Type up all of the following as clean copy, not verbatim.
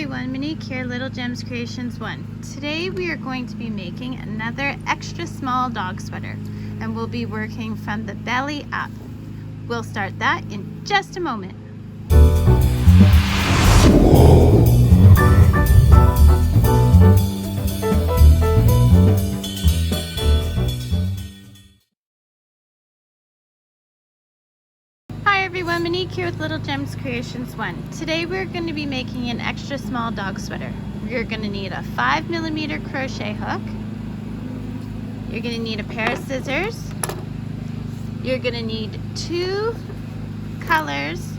everyone, Monique here, Little Gems Creations 1. Today we are going to be making another extra small dog sweater, and we'll be working from the belly up. We'll start that in just a moment. Hi everyone, Monique here with Little Gems Creations 1. Today we're going to be making an extra small dog sweater. You're going to need a 5mm crochet hook. You're going to need a pair of scissors. You're going to need 2 colors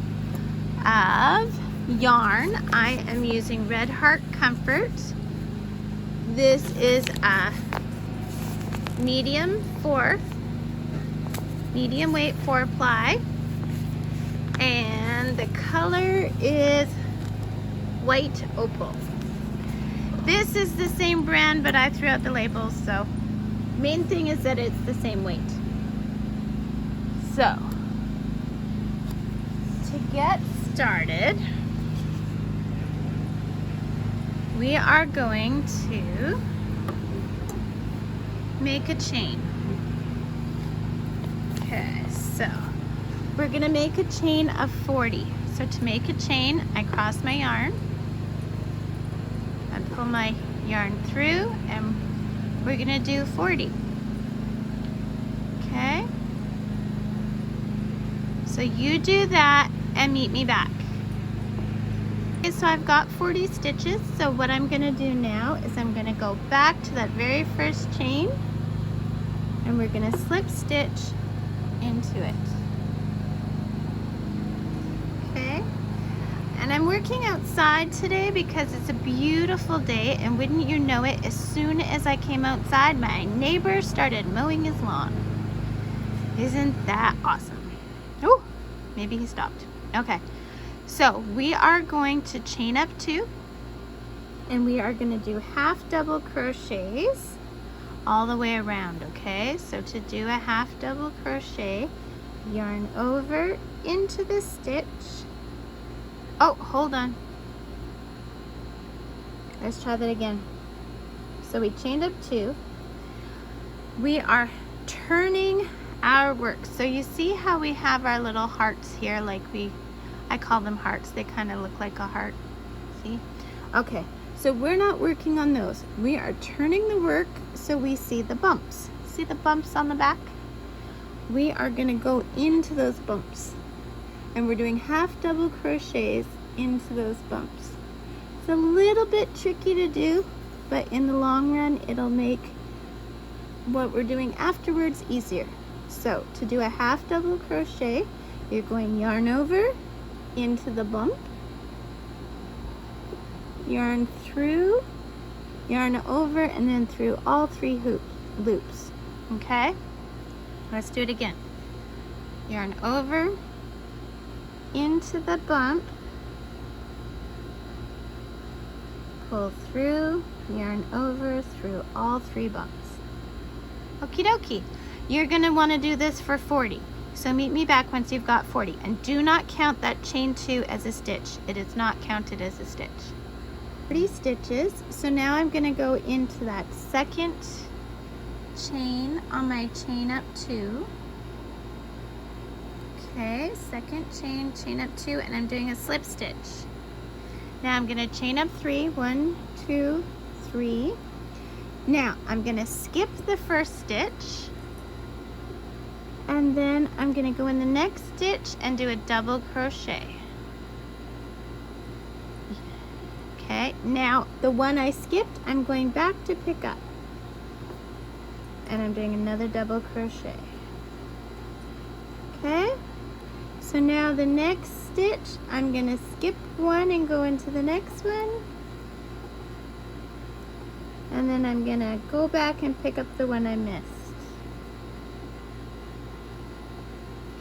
of yarn. I am using Red Heart Comfort. This is a medium weight 4 ply. And the color is white opal. This is the same brand, but I threw out the labels, so main thing is that it's the same weight. So to get started, we are going to make a chain. Okay, so we're gonna make a chain of 40. So to make a chain, I cross my yarn and pull my yarn through, and we're gonna do 40. Okay? So you do that and meet me back. Okay, so I've got 40 stitches. So what I'm gonna do now is I'm gonna go back to that very first chain, and we're gonna slip stitch into it. And I'm working outside today because it's a beautiful day, and wouldn't you know it, as soon as I came outside, my neighbor started mowing his lawn. Isn't that awesome? Oh, maybe he stopped. Okay, so we are going to chain up 2, and we are going to do half double crochets all the way around. Okay, so to do a half double crochet, yarn over into the stitch. Oh, hold on. Let's try that again. So we chained up 2. We are turning our work. So you see how we have our little hearts here, like I call them hearts. They kind of look like a heart. See? Okay, so we're not working on those. We are turning the work so we see the bumps. See the bumps on the back? We are going to go into those bumps. And we're doing half double crochets into those bumps. It's a little bit tricky to do, but in the long run it'll make what we're doing afterwards easier. So to do a half double crochet, you're going yarn over into the bump, yarn through, yarn over, and then through all 3 loops. Okay, let's do it again. Yarn over into the bump, pull through, yarn over through all 3 bumps. Okie dokie. You're going to want to do this for 40. So meet me back once you've got 40. And do not count that chain 2 as a stitch. It is not counted as a stitch. 40 stitches. So now I'm going to go into that second chain on my chain up 2. Okay, second chain, chain up 2, and I'm doing a slip stitch. Now I'm going to chain up 3, 1, 2, 3. Now I'm going to skip the first stitch, and then I'm going to go in the next stitch and do a double crochet. Okay, now the one I skipped, I'm going back to pick up, and I'm doing another double crochet. Okay. So now the next stitch, I'm going to skip 1 and go into the next one. And then I'm going to go back and pick up the one I missed.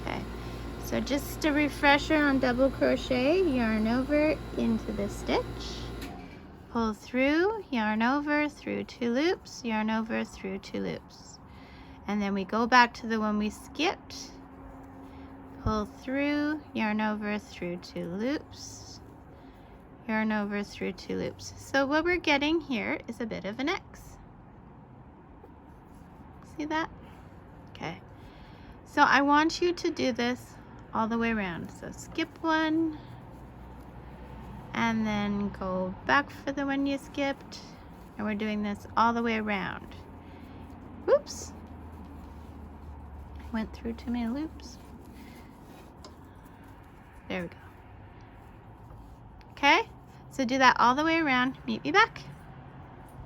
Okay, so just a refresher on double crochet, yarn over into the stitch, pull through, yarn over through 2 loops, yarn over through 2 loops. And then we go back to the one we skipped, pull through, yarn over through 2 loops, yarn over through 2 loops. So what we're getting here is a bit of an X. See that? Okay. So I want you to do this all the way around. So skip 1 and then go back for the one you skipped, and we're doing this all the way around. Whoops. I went through too many loops. There we go. Okay, so do that all the way around. Meet me back.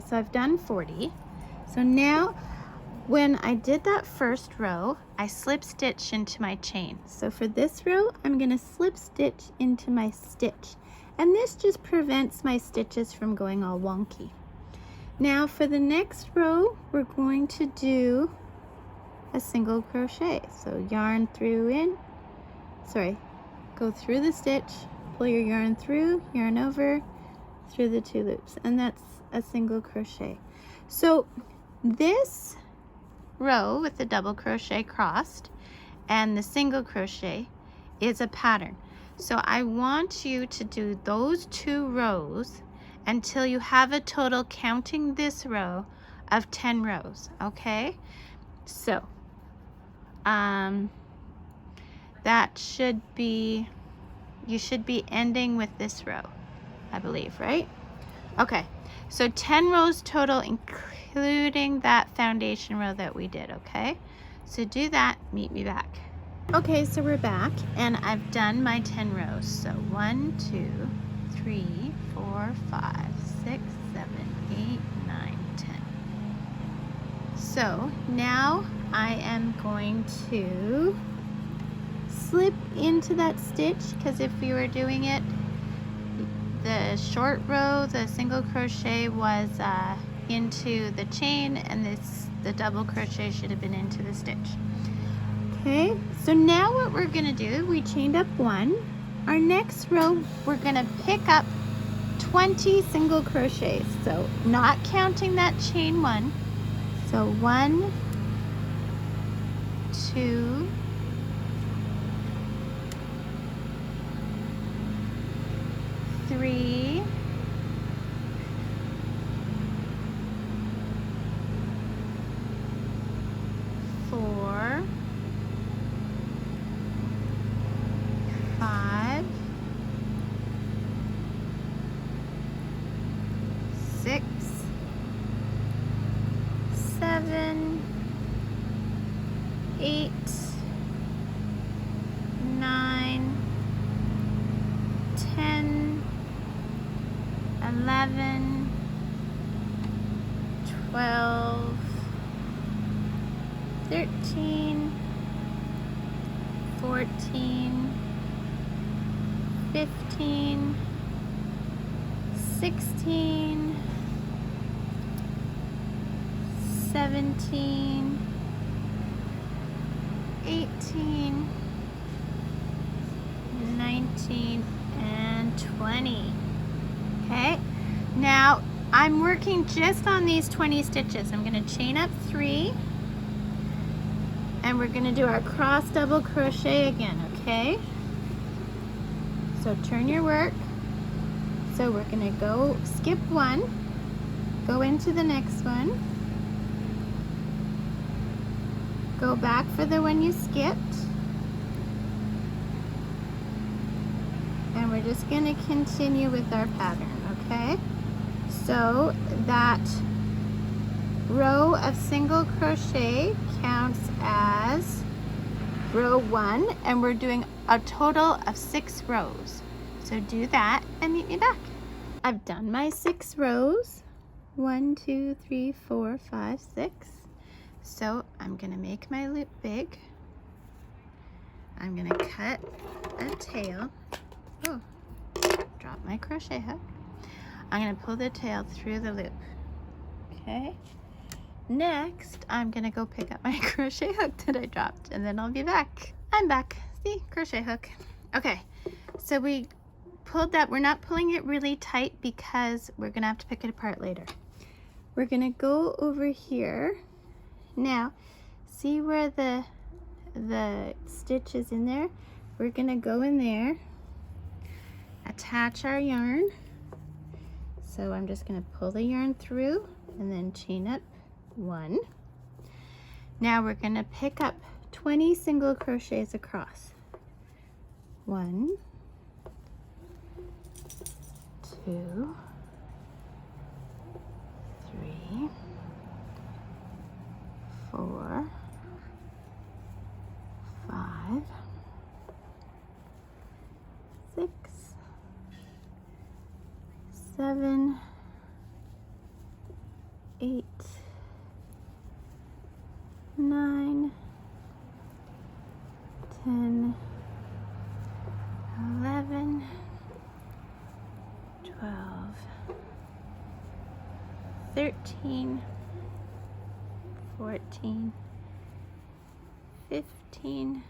So I've done 40. So now when I did that first row, I slip stitched into my chain. So for this row, I'm going to slip stitch into my stitch. And this just prevents my stitches from going all wonky. Now for the next row, we're going to do a single crochet. So yarn through in, go through the stitch, pull your yarn through, yarn over, through the 2 loops, and that's a single crochet. So this row with the double crochet crossed and the single crochet is a pattern. So I want you to do those 2 rows until you have a total, counting this row, of 10 rows, okay? So that should be, you should be ending with this row, I believe, right? Okay, so 10 rows total, including that foundation row that we did, okay? So do that, meet me back. Okay, so we're back, and I've done my 10 rows. So 1, 2, 3, 4, 5, 6, 7, 8, 9, 10. So now I am going to slip into that stitch, because if we were doing it, the short row, the single crochet was into the chain, and the double crochet should have been into the stitch. Okay, so now what we're gonna do, we chained up 1. Our next row, we're gonna pick up 20 single crochets. So not counting that chain 1. So 1, 2, 3, 4, 5, 6, 7, 8, 9, 10, 11, 12, 13, 14, 15, 16, 17, 18, 19, and 20. Okay, now I'm working just on these 20 stitches. I'm going to chain up 3, and we're going to do our cross double crochet again, okay? So turn your work. So we're going to go skip 1, go into the next one, go back for the one you skipped, and we're just going to continue with our pattern, okay? So that row of single crochet counts as row 1, and we're doing a total of 6 rows. So do that and meet me back. I've done my 6 rows. 1, 2, 3, 4, 5, 6. So I'm gonna make my loop big. I'm gonna cut a tail. Oh, drop my crochet hook. I'm gonna pull the tail through the loop. Okay. Next, I'm gonna go pick up my crochet hook that I dropped, and then I'll be back. I'm back. See, crochet hook. Okay, so we pulled that. We're not pulling it really tight because we're gonna have to pick it apart later. We're gonna go over here. Now, see where the stitch is in there? We're gonna go in there, attach our yarn So I'm just going to pull the yarn through and then chain up 1. Now we're going to pick up 20 single crochets across. 1, 2, 3, 4, 5, 6, 7, 8, 9, 10, 11, 12, 13, 14, 15,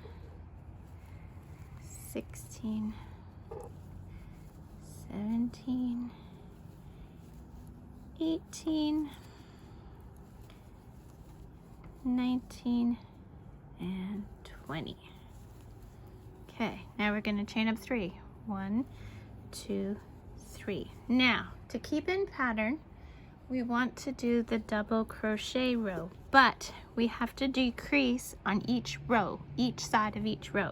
16, 17, 18, 19, and 20. Okay, now we're going to chain up 3. 1, 2, 3. Now, to keep in pattern, we want to do the double crochet row, but we have to decrease on each row, each side of each row.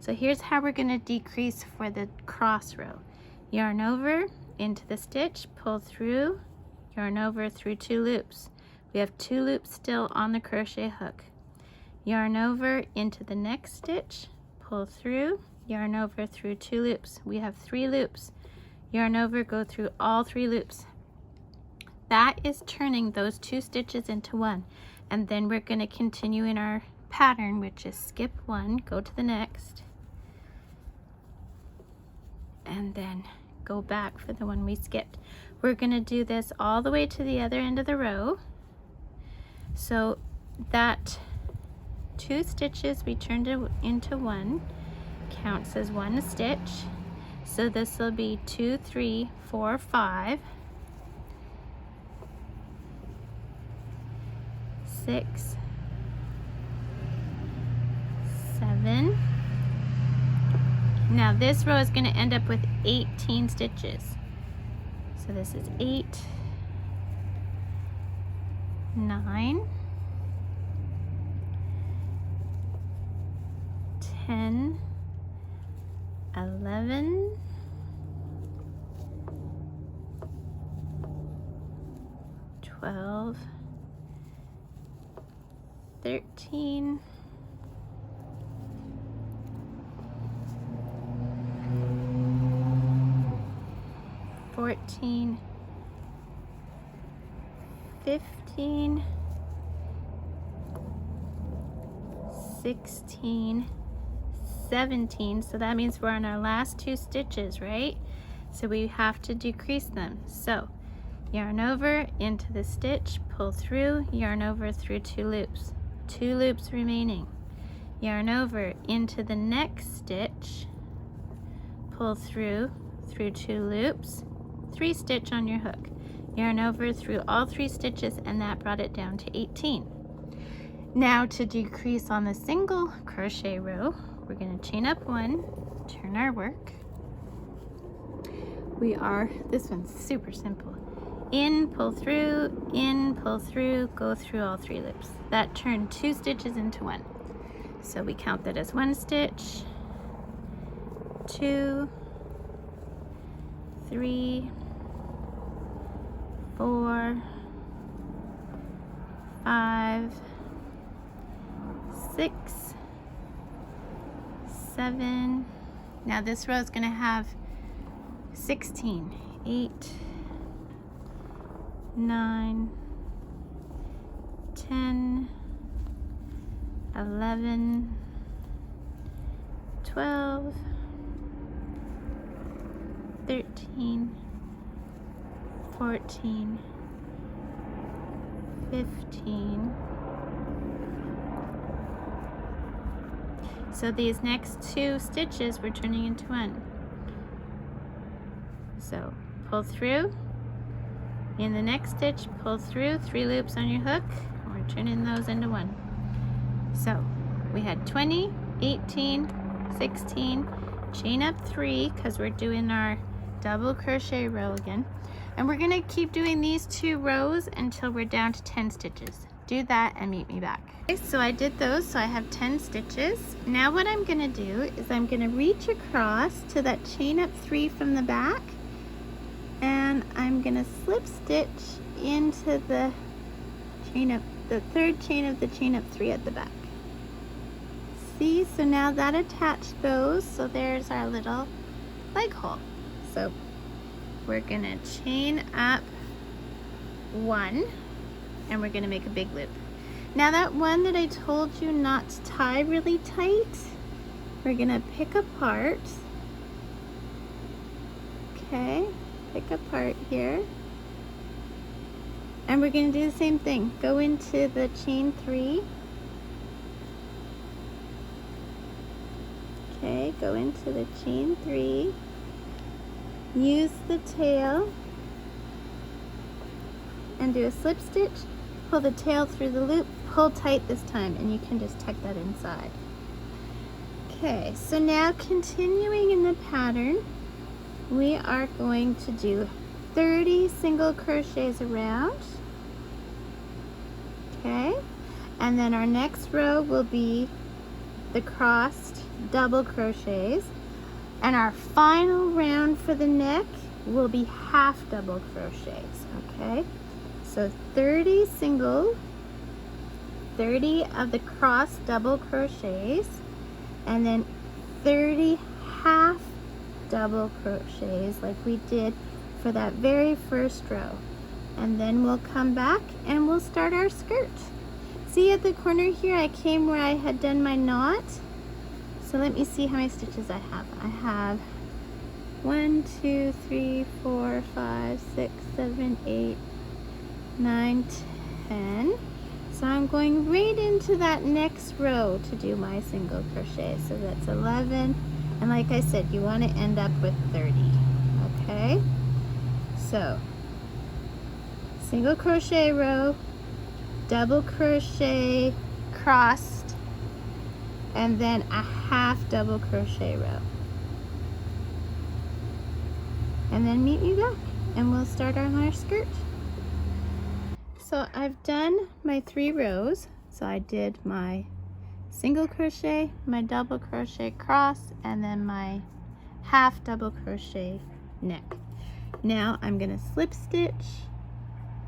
So here's how we're going to decrease for the cross row. Yarn over into the stitch, pull through, yarn over through 2 loops. We have 2 loops still on the crochet hook. Yarn over into the next stitch, pull through, yarn over through 2 loops. We have 3 loops. Yarn over, go through all 3 loops. That is turning those 2 stitches into 1. And then we're going to continue in our pattern, which is skip 1, go to the next, and then go back for the one we skipped. We're going to do this all the way to the other end of the row. So that 2 stitches we turned into 1 counts as 1 stitch. So this will be 2, 3, 4, 5, 6, 7. Now this row is going to end up with 18 stitches. So this is 8, 9, 10, 11, 12, 13, 14, 15, 16, 17. So that means we're on our last 2 stitches, right? So we have to decrease them. So yarn over into the stitch, pull through, yarn over through 2 loops. 2 loops remaining. Yarn over into the next stitch, pull through 2 loops, 3 stitch on your hook. Yarn over through all 3 stitches, and that brought it down to 18. Now to decrease on the single crochet row, we're going to chain up 1, turn our work. This one's super simple. In, pull through, go through all 3 loops. That turned 2 stitches into 1. So we count that as 1 stitch, 2, 3, 4, 5, 6, 7. Now this row is going to have 16, 8, 9, 10, 11, 12, 13, 14, 15. So these next 2 stitches we're turning into 1. So pull through, in the next stitch pull through 3 loops on your hook, and we're turning those into 1. So we had 20, 18, 16, chain up 3 because we're doing our double crochet row again. And we're gonna keep doing these 2 rows until we're down to 10 stitches. Do that and meet me back. Okay, so I did those, so I have 10 stitches. Now what I'm gonna do is I'm gonna reach across to that chain up 3 from the back, and I'm gonna slip stitch into the chain up, the 3rd chain of the chain up 3 at the back. See, so now that attached those, so there's our little leg hole. So we're gonna chain up 1, and we're gonna make a big loop. Now that one that I told you not to tie really tight, we're gonna pick apart. Okay, pick apart here. And we're gonna do the same thing. Go into the chain 3. Okay, go into the chain 3. Use the tail and do a slip stitch. Pull the tail through the loop, pull tight this time, and you can just tuck that inside. Okay, so now continuing in the pattern, we are going to do 30 single crochets around. Okay, and then our next row will be the crossed double crochets, and our final round for the neck will be half double crochets. Okay, so 30 single, 30 of the crossed double crochets, and then 30 half double crochets like we did for that very first row. And then we'll come back and we'll start our skirt. See at the corner here, I came where I had done my knot. So let me see how many stitches I have. I have 1, 2, 3, 4, 5, 6, 7, 8, 9, 10. So I'm going right into that next row to do my single crochet. So that's 11. And like I said, you want to end up with 30. Okay? So single crochet row, double crochet crossed, and then a half double crochet row. And then meet me back and we'll start on our skirt. So I've done my 3 rows. So I did my single crochet, my double crochet cross, and then my half double crochet neck. Now I'm going to slip stitch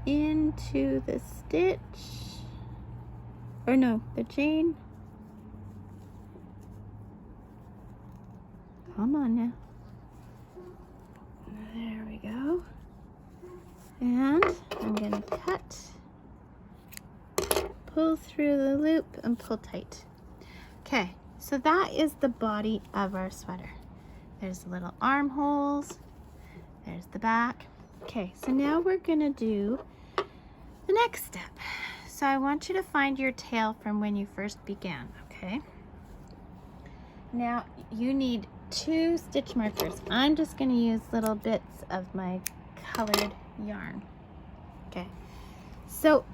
into the stitch, or no, the chain. Come on now. There we go. And I'm going to cut, pull through the loop, and pull tight. Okay, so that is the body of our sweater. There's the little armholes. There's the back. Okay, so now we're gonna do the next step. So I want you to find your tail from when you first began, okay? Now you need 2 stitch markers. I'm just gonna use little bits of my colored yarn. Okay, so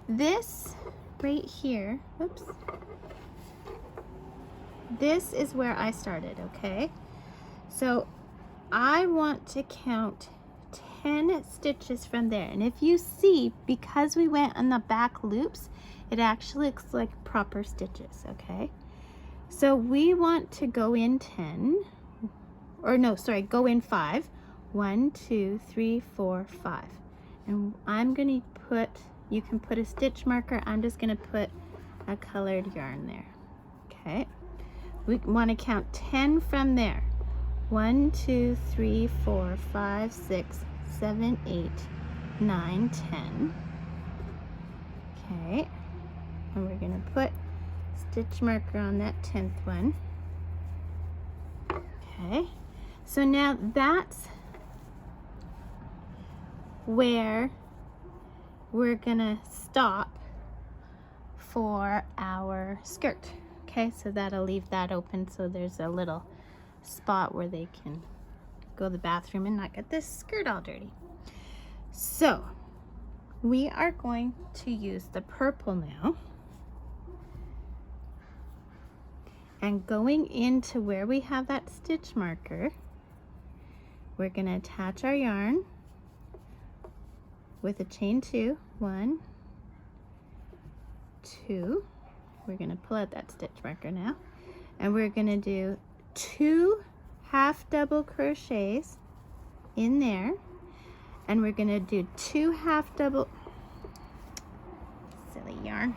this right here, whoops, this is where I started, okay? So I want to count 10 stitches from there. And if you see, because we went on the back loops, it actually looks like proper stitches, okay? So we want to go in 10, or no, sorry, go in 5. 1, 2, 3, 4, 5. And I'm gonna put, you can put a stitch marker, I'm just gonna put a colored yarn there, okay? We wanna count 10 from there. 1, 2, 3, 4, 5, 6, 7, 8, 9, 10. Okay, and we're gonna put stitch marker on that 10th one. Okay, so now that's where we're gonna stop for our skirt. Okay, so that'll leave that open so there's a little spot where they can go to the bathroom and not get this skirt all dirty. So we are going to use the purple now, and going into where we have that stitch marker, we're going to attach our yarn with a chain 2. 1, 2. We're going to pull out that stitch marker now, and we're going to do 2 half double crochets in there, and we're going to do 2 half double, silly yarn,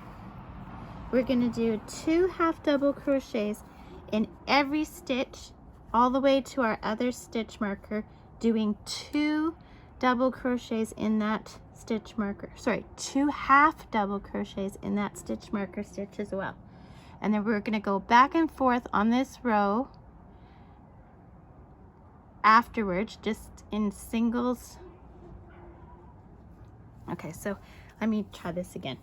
we're going to do 2 half double crochets in every stitch all the way to our other stitch marker, doing 2 double crochets in that stitch marker, sorry, 2 half double crochets in that stitch marker stitch as well. And then we're going to go back and forth on this row afterwards, just in singles. Okay, so let me try this again.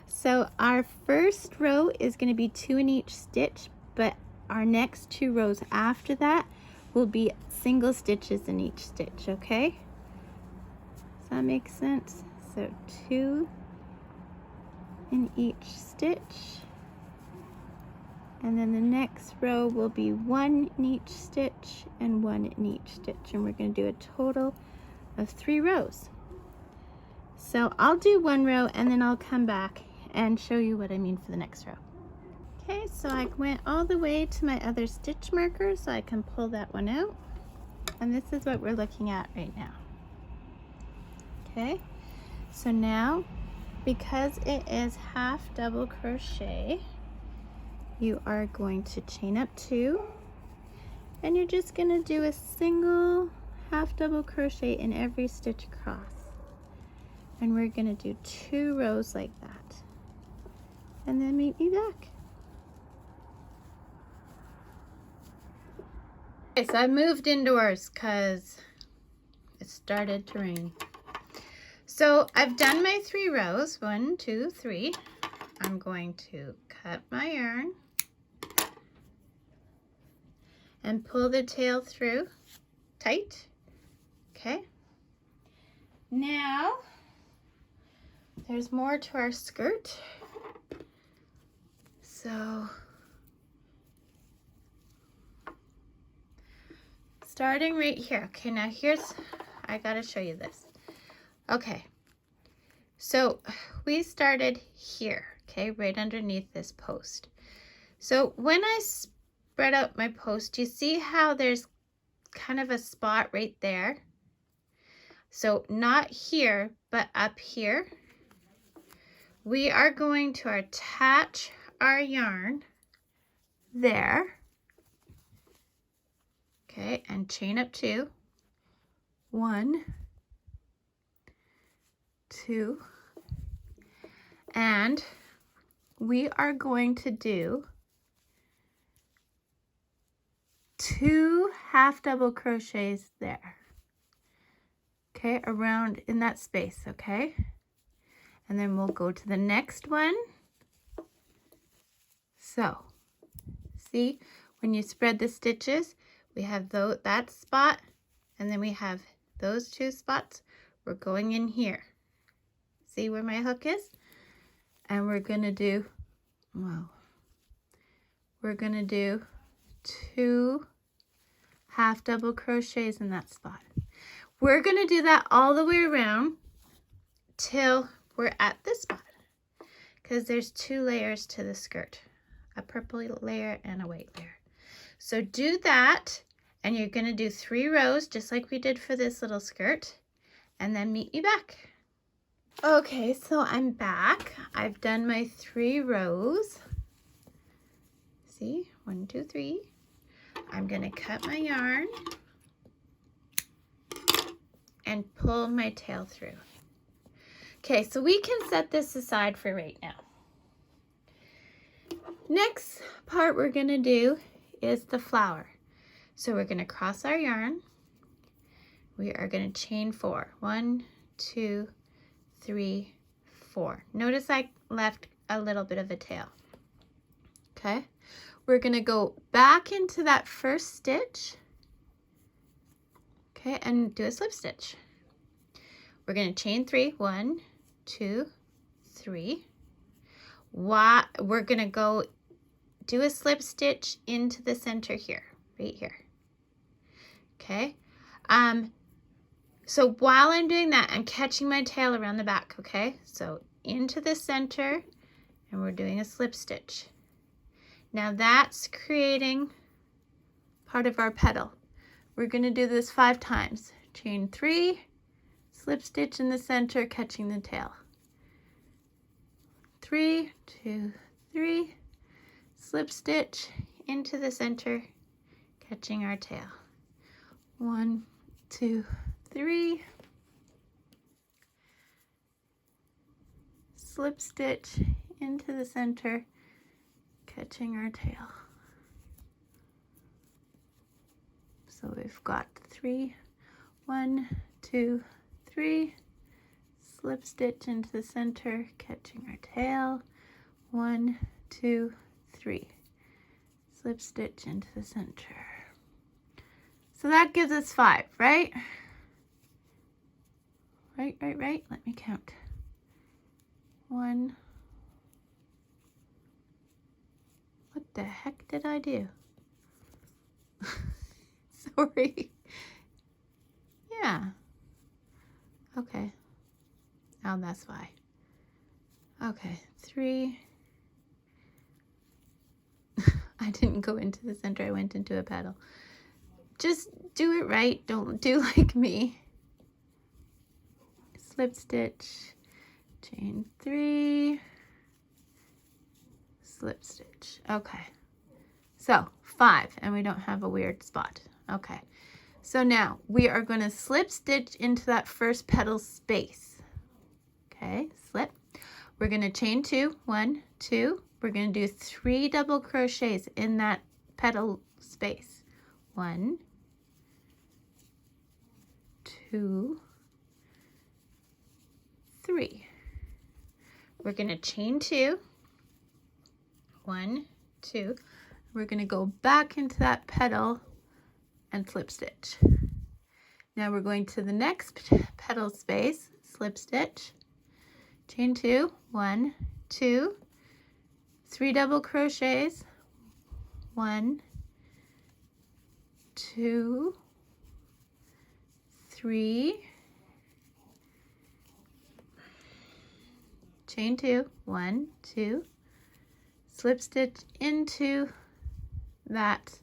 So our first row is going to be 2 in each stitch, but our next 2 rows after that will be single stitches in each stitch, okay? Does that make sense? So 2 in each stitch, and then the next row will be 1 in each stitch and 1 in each stitch, and we're going to do a total of 3 rows. So I'll do 1 row and then I'll come back and show you what I mean for the next row. Okay, so I went all the way to my other stitch marker so I can pull that one out, and this is what we're looking at right now. Okay, so now because it is half double crochet, you are going to chain up 2, and you're just going to do a single half double crochet in every stitch across, and we're going to do 2 rows like that, and then meet me back. Okay, so I moved indoors because it started to rain. So I've done my 3 rows, 1, 2, 3. I'm going to cut my yarn and pull the tail through tight. Okay. Now there's more to our skirt. So starting right here. Okay, now I gotta show you this. Okay, so we started here, okay, right underneath this post. So when I spread out my post, you see how there's kind of a spot right there? So not here, but up here. We are going to attach our yarn there. Okay, and chain up 2. 1, 2, and we are going to do 2 half double crochets there. Okay, around in that space, okay? And then we'll go to the next one. So, see, when you spread the stitches, we have that spot, and then we have those 2 spots. We're going in here. See where my hook is? And we're going to do, we're going to do 2 half double crochets in that spot. We're going to do that all the way around till we're at this spot, because there's 2 layers to the skirt, a purple layer and a white layer. So do that, and you're going to do 3 rows just like we did for this little skirt, and then meet me back. Okay, so I'm back. I've done my 3 rows. See, 1, 2, 3. I'm going to cut my yarn and pull my tail through. Okay, so we can set this aside for right now. Next part we're going to do is the flower. So we're going to cross our yarn. We are going to chain 4. 1, 2, 3, 4. Notice I left a little bit of a tail. Okay, we're going to go back into that first stitch. Okay, and do a slip stitch. We're going to chain 3. 1, 2, 3. We're going to go do a slip stitch into the center here, right here. Okay. So while I'm doing that, I'm catching my tail around the back, okay? So into the center, and we're doing a slip stitch. Now that's creating part of our petal. We're going to do this 5 times. Chain 3, slip stitch in the center, catching the tail. 3, 2, 3, slip stitch into the center, catching our tail. 1, 2, 3, slip stitch into the center, catching our tail. So we've got 3, 1, 2, 3, slip stitch into the center, catching our tail. 1, 2, 3, slip stitch into the center. So that gives us 5, right? Right. Let me count. 1. What the heck did I do? Sorry. Yeah. Okay. Oh, that's why. Okay, 3. I didn't go into the center, I went into a petal. Just do it right, don't do like me. Slip stitch, chain 3, slip stitch. Okay, so 5, and we don't have a weird spot. Okay, so now we are going to slip stitch into that first petal space. Okay, slip. We're going to chain 2, 1, 2. We're going to do 3 double crochets in that petal space. 1, 2, 3. We're going to chain 2, 1, 2. We're going to go back into that petal and slip stitch. Now we're going to the next petal space, slip stitch, chain 2, 1, 2, 3 double crochets, 1, 2, 3, chain 2, 1, 2, slip stitch into that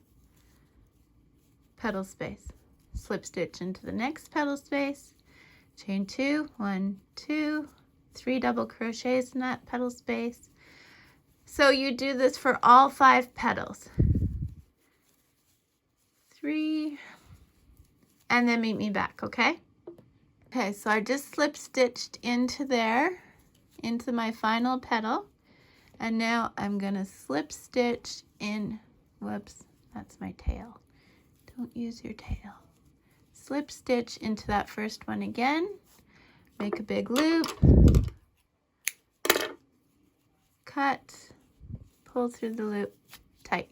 petal space, slip stitch into the next petal space, chain 2, 1, 2, 3 double crochets in that petal space. So you do this for all 5 petals. 3, and then meet me back, okay? Okay, so I just slip stitched into there, into my final petal, and now I'm gonna slip stitch in, whoops, that's my tail. Don't use your tail. Slip stitch into that first one again, make a big loop, cut, pull through the loop, tight.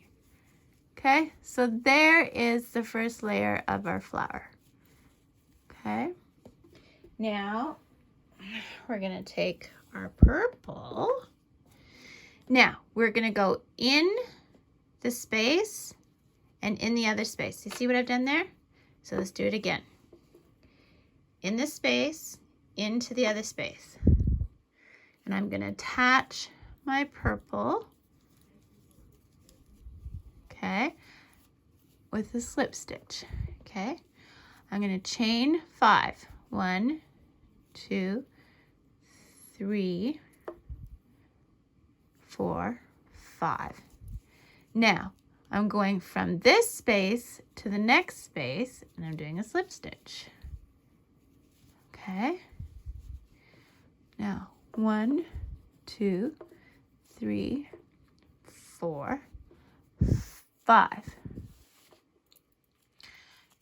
Okay, so there is the first layer of our flower. Okay, now we're gonna take our purple. Now we're gonna go in the space and in the other space. You see what I've done there? So let's do it again. In this space, into the other space. And I'm gonna attach my purple, okay, with a slip stitch, okay? I'm gonna chain 5. 1, 2, 3, 4, 5. Now, I'm going from this space to the next space, and I'm doing a slip stitch. Okay? Now, 1, 2, 3, 4, 5.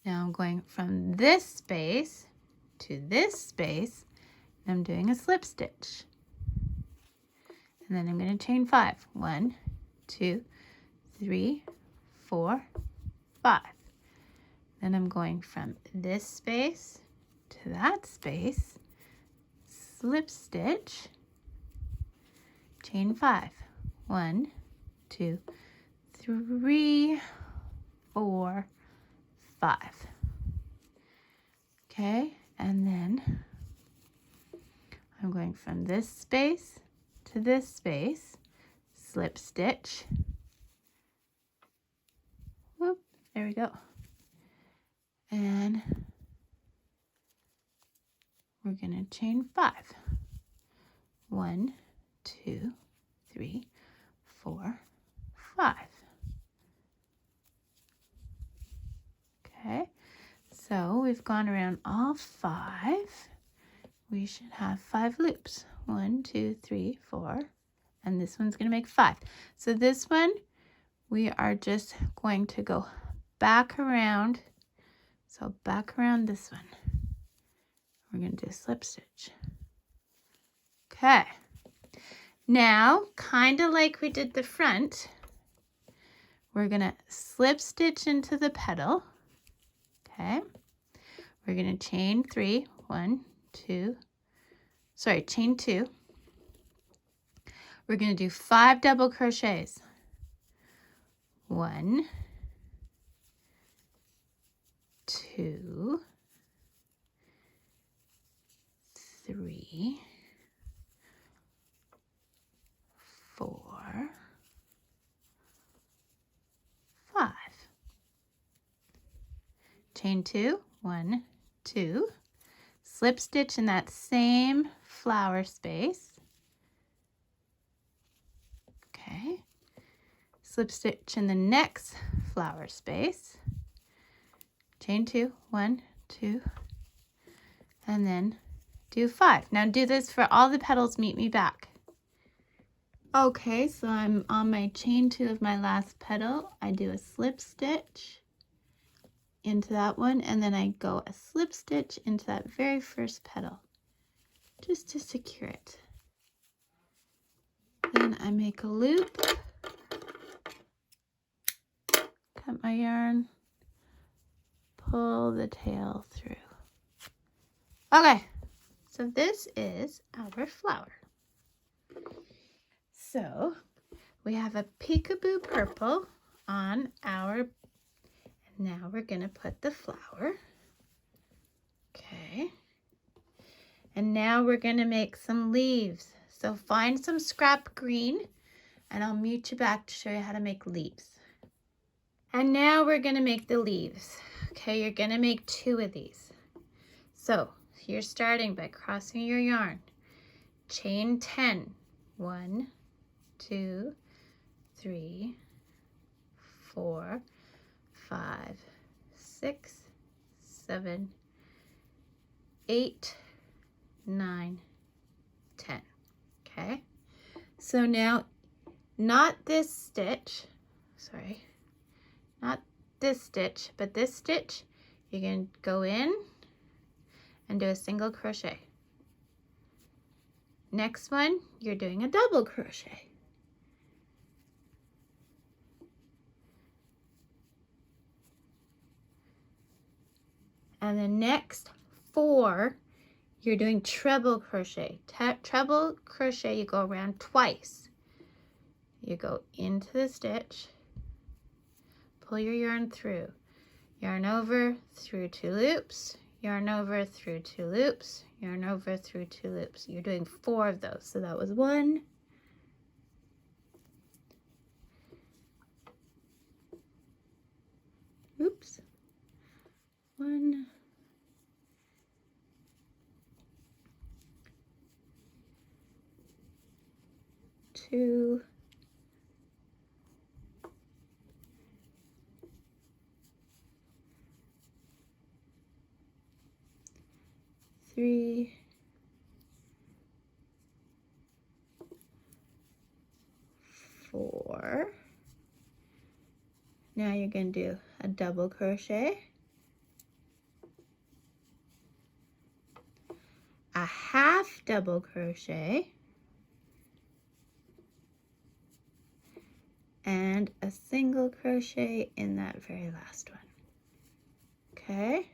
Now I'm going from this space to this space, and I'm doing a slip stitch. And then I'm going to chain 5. 1, 2, 3, 4, 5. Then I'm going from this space to that space, slip stitch, chain 5. 1, 2, 3, 4, 5. Okay, and then I'm going from this space to this space, slip stitch. Whoop, there we go. And we're going to chain 5. 1, 2, 3, 4, 5. Okay, so we've gone around all 5. We should have 5 loops. 1, 2, 3, 4, and this one's going to make 5. So this one, we are just going to go back around. So back around this one. We're going to do a slip stitch. Okay. Now, kind of like we did the front, we're going to slip stitch into the petal. Okay. We're going to chain 3. 1, 2. Sorry, chain 2. We're going to do 5 double crochets. 1, 2, 3, 4, 5. Chain 2, 1, 2, slip stitch in that same flower space. Okay, slip stitch in the next flower space. Chain 2, 1, 2, and then do 5. Now do this for all the petals. Meet me back. Okay, so I'm on my chain 2 of my last petal. I do a slip stitch into that one, and then I go a slip stitch into that very first petal just to secure it. Then I make a loop, cut my yarn, pull the tail through. Okay, so this is our flower. So we have a peekaboo purple on our, now we're going to put the flower. Okay. And now we're going to make some leaves. So find some scrap green and I'll mute you back to show you how to make leaves. And now we're going to make the leaves. Okay, you're going to make 2 of these. So you're starting by crossing your yarn. Chain 10. 1, 2, 3, 4, 5, 6, 7, 8, 9, 10. Okay, so now not this stitch, sorry, not this stitch, but this stitch, you're going to go in and do a single crochet. Next one, you're doing a double crochet. And the next 4, you're doing treble crochet. Treble crochet, you go around twice. You go into the stitch, pull your yarn through, yarn over, through 2 loops, yarn over, through 2 loops, yarn over, through 2 loops. You're doing 4 of those. So that was 1, 1, 2, 3, 4. Now you're going to do a double crochet, a half double crochet, and a single crochet in that very last one. Okay.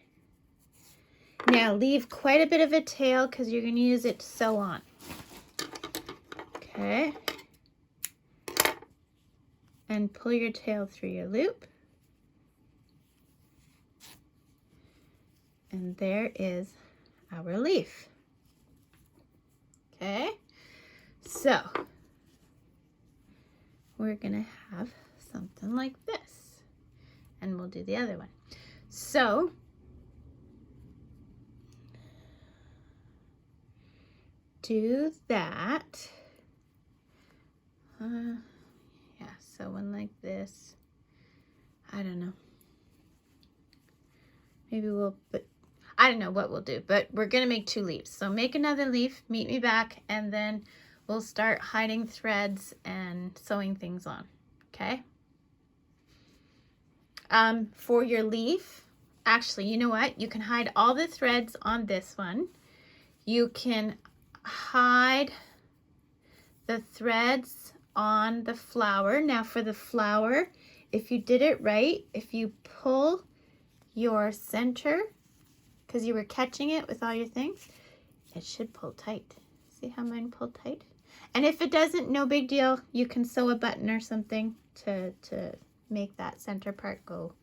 Now leave quite a bit of a tail because you're going to use it to sew on. Okay. And pull your tail through your loop. And there is our leaf. Okay, so we're gonna have something like this, and we'll do the other one. So do that. Yeah, so one like this. I don't know. Maybe we'll put, I don't know what we'll do, but we're gonna make 2 leaves. So make another leaf, meet me back, and then we'll start hiding threads and sewing things on, okay? For your leaf, actually, you know what? You can hide all the threads on this one. You can hide the threads on the flower. Now for the flower, if you did it right, if you pull your center, because you were catching it with all your things, it should pull tight. See how mine pulled tight? And if it doesn't, no big deal. You can sew a button or something to make that center part go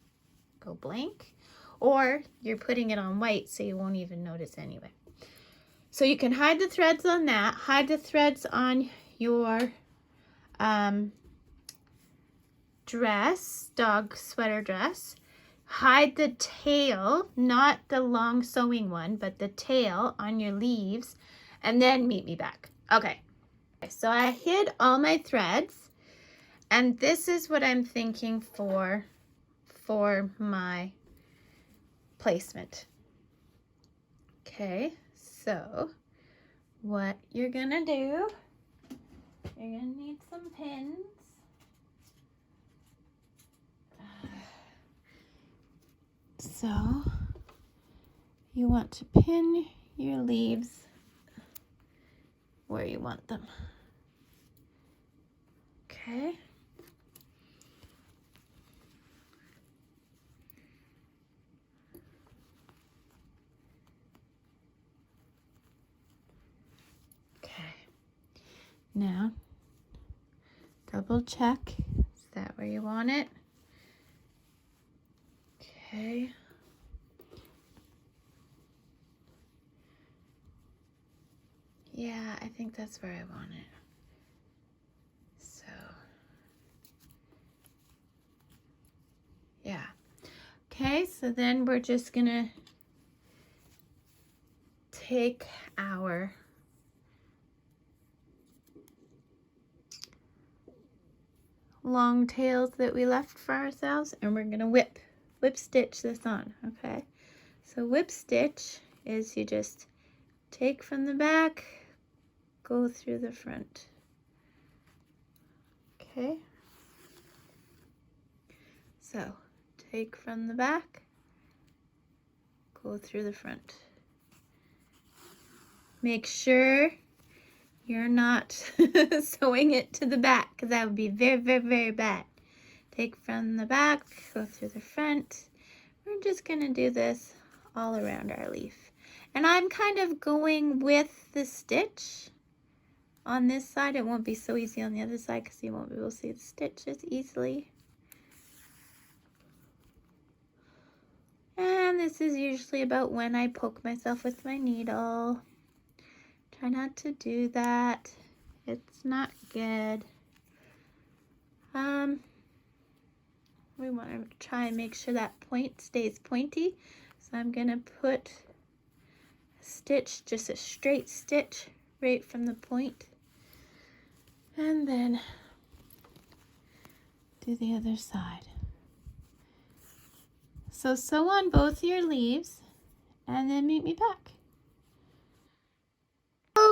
blank, or you're putting it on white so you won't even notice anyway. So you can hide the threads on that, hide the threads on your dress, dog sweater dress. Hide the tail, not the long sewing one, but the tail on your leaves, and then meet me back. Okay, so I hid all my threads, and this is what I'm thinking for my placement. Okay, so what you're gonna do, you're gonna need some pins. So you want to pin your leaves where you want them. Okay. Okay. Now, double check. Is that where you want it? Okay. Yeah, I think that's where I want it. So, yeah. Okay, so then we're just gonna take our long tails that we left for ourselves, and we're gonna whip stitch this on. Okay, so whip stitch is you just take from the back, go through the front. Okay, so take from the back, go through the front. Make sure you're not sewing it to the back, because that would be very, very, very bad. Take from the back, go through the front. We're just gonna do this all around our leaf. And I'm kind of going with the stitch on this side. It won't be so easy on the other side because you won't be able to see the stitches easily. And this is usually about when I poke myself with my needle. Try not to do that. It's not good. We want to try and make sure that point stays pointy. So I'm going to put a stitch, just a straight stitch right from the point. And then do the other side. So sew on both your leaves and then meet me back.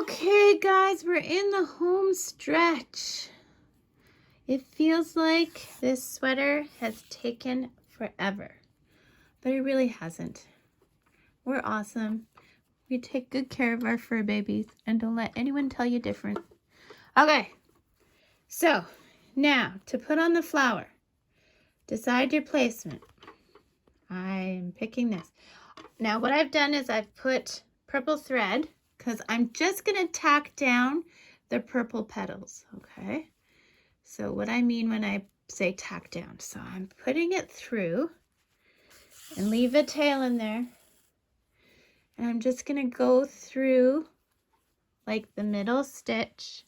Okay guys, we're in the home stretch. It feels like this sweater has taken forever, but it really hasn't. We're awesome. We take good care of our fur babies, and don't let anyone tell you different. Okay, so now to put on the flower, decide your placement. I'm picking this. Now what I've done is I've put purple thread because I'm just gonna tack down the purple petals, okay? So what I mean when I say tack down, so I'm putting it through and leave a tail in there. And I'm just going to go through like the middle stitch.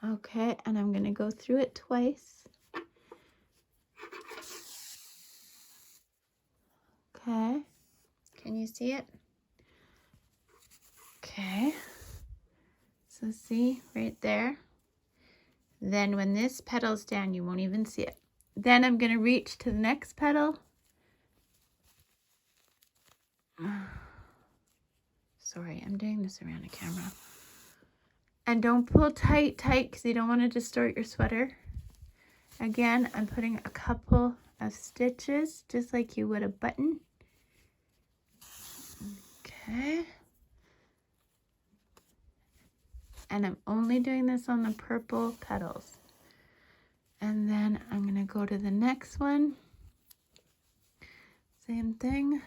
Okay, and I'm going to go through it twice. Okay, can you see it? Okay, so see right there. Then when this petal's down, you won't even see it. Then I'm going to reach to the next petal. Sorry, I'm doing this around a camera. And don't pull tight because you don't want to distort your sweater. Again, I'm putting a couple of stitches, just like you would a button. Okay. And I'm only doing this on the purple petals. And then I'm going to go to the next one. Same thing.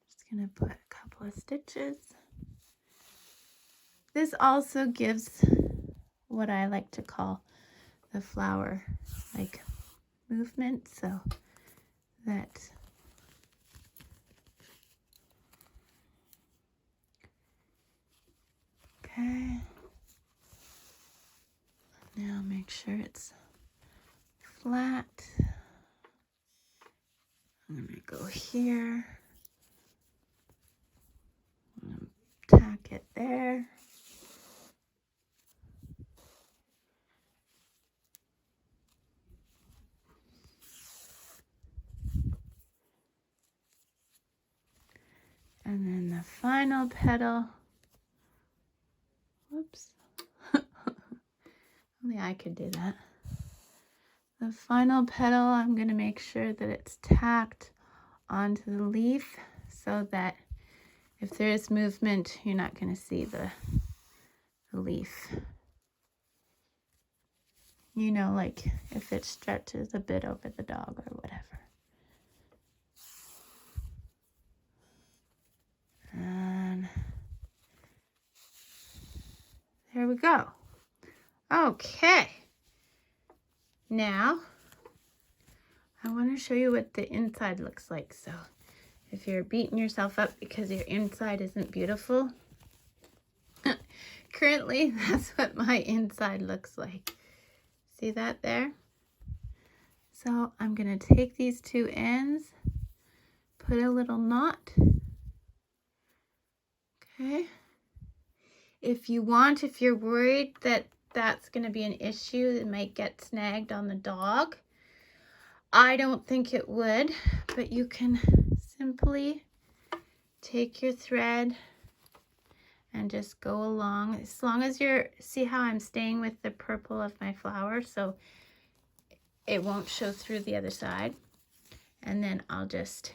Just going to put a couple of stitches. This also gives what I like to call the flower like movement, so that okay. Now make sure it's flat. I'm gonna go here. I'm gonna tack it there. And then the final petal. Whoops. Only I could do that. The final petal, I'm going to make sure that it's tacked onto the leaf so that if there is movement, you're not going to see the leaf. You know, like if it stretches a bit over the dog or whatever. And there we go. Okay. Now, I want to show you what the inside looks like. So, if you're beating yourself up because your inside isn't beautiful, currently that's what my inside looks like. See that there? So, I'm going to take these two ends, put a little knot. Okay. If you're worried that that's going to be an issue, it might get snagged on the dog. I don't think it would, but you can simply take your thread and just go along. As long as see how I'm staying with the purple of my flower, so it won't show through the other side. And then I'll just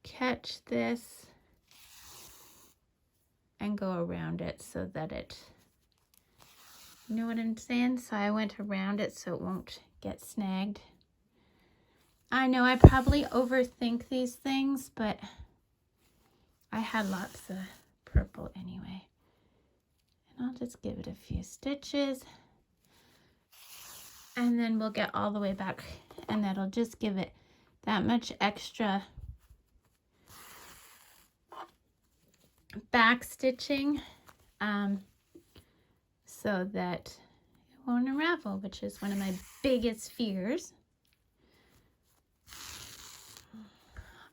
catch this and go around it so that it, you know what I'm saying? So I went around it so it won't get snagged. I know I probably overthink these things, but I had lots of purple anyway. And I'll just give it a few stitches. And then we'll get all the way back, and that'll just give it that much extra back stitching so that it won't unravel, which is one of my biggest fears.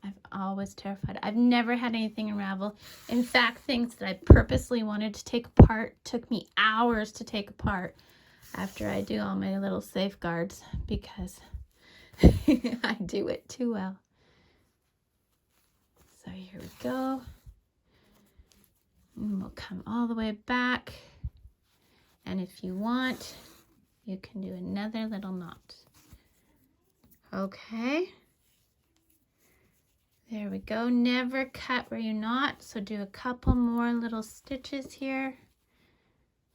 I've always terrified. I've never had anything unravel. In fact, things that I purposely wanted to take apart took me hours to take apart after I do all my little safeguards because I do it too well. So here we go. And we'll come all the way back. And if you want, you can do another little knot. Okay. There we go. Never cut where you're not. So do a couple more little stitches here.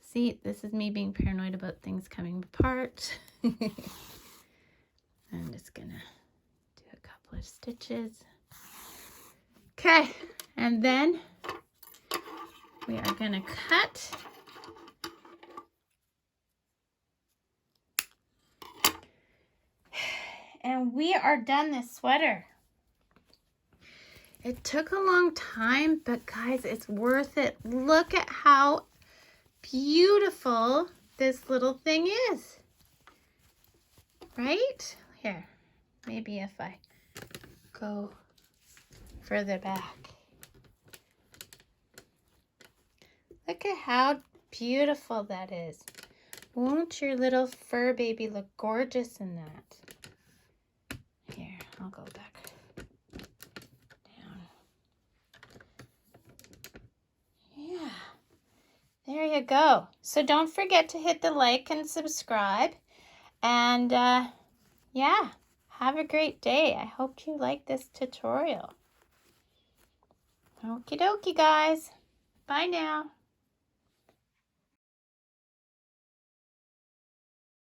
See, this is me being paranoid about things coming apart. I'm just gonna do a couple of stitches. Okay, and then we are going to cut. And we are done this sweater. It took a long time, but guys, it's worth it. Look at how beautiful this little thing is. Right? Here, maybe if I go further back. Look at how beautiful that is. Won't your little fur baby look gorgeous in that? Here, I'll go back down. Yeah, there you go. So don't forget to hit the like and subscribe. And yeah, have a great day. I hope you like this tutorial. Okie dokie, guys. Bye now.